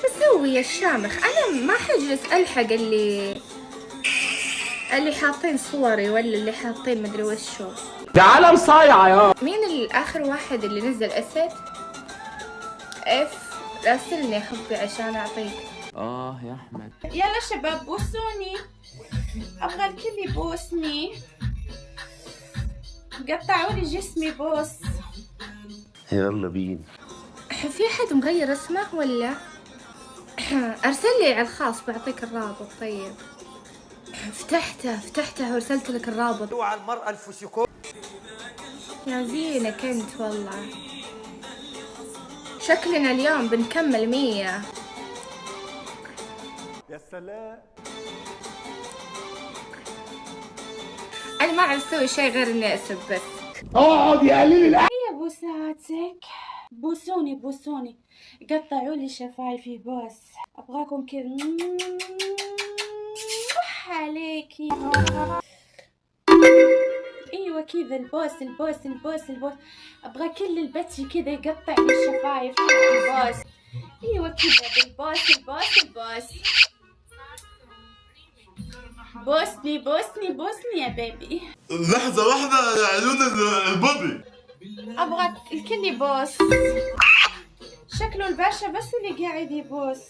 بسوي يا الشامخ؟ انا ما حجلس الحق اللي حاطين صوري ولا اللي حاطين مدري وشو. ده عالم صايع يا مين الاخر واحد اللي نزل اسد؟ اف راسلني يا حبي عشان اعطيك. يا احمد. يلا شباب بوسوني، ابغى الكل يبوسني، قطعوا لي جسمي بوس. يلا بينا. في حد مغير اسمه ولا؟ ارسل لي على الخاص بعطيك الرابط. طيب فتحته وارسلت لك الرابط. اوعى المرأة الفسيكو. يا زينك انت والله. شكلنا اليوم بنكمل 100. يا سلام. انا ما اعرف اسوي شيء غير اني اسب بس. اقعد يا قليل يا بوساتك، بوسوني قطعوا لي شفايفي بوس. ابغاكم كذا عليكي. ايوه كذا البوس. ابغى كل البتي كذا يقطع لي الشفايف البوس. ايوه كذا بالبوس. بوسني يا بيبي. لحظة واحدة يا عيون البوبي. ابغى الكل يبوس. شكله الباشا بس اللي قاعد يبوس.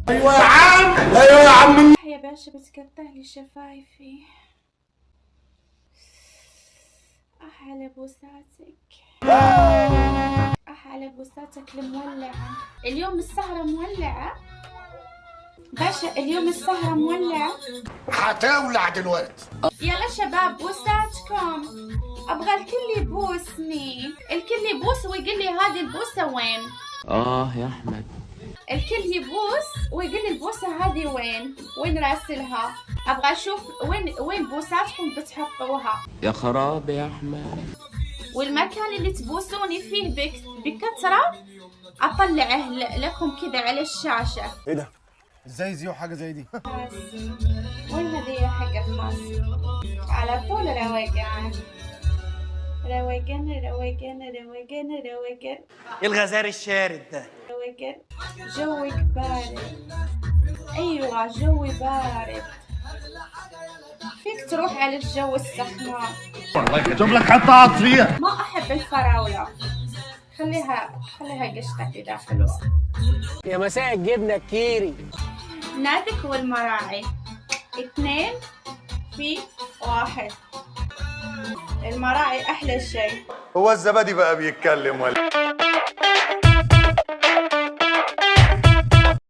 ايوه يا عم. يا باشا بتقطع لي شفايفي. على بوساتك المولعة. اليوم السهرة مولعة باشا، اليوم السهرة مولعة. هتولع دلوقتي. يلا شباب بوساتكم، ابغى الكل يبوسني، الكل يبوس ويقول لي هذه البوسة وين. يا احمد. الكل يبوس ويقول لي البوسة هذه وين راسلها. ابغى اشوف وين بوساتكم بتحطوها. يا خراب يا احمد. والمكان اللي تبوسوني فيه بكثرة اطلعه لكم كذا على الشاشة. ايه ده؟ ازاي يزيو حاجة زي دي؟ وين هذه حق الخاص؟ على طول روقان. ايه الغزال الشارد ده؟ روقان. جوك بارد. ايوه جوي بارد. فيك تروح على الجو السخنان. جيب لك حتى عطرية. ما احب الفراولة، خليها قشطة كده حلوة. يا مساء الجبنة الكيري. نادك والمراعي 2 في 1. المراعي احلى شيء. هو الزبادي بقى بيتكلم ولا؟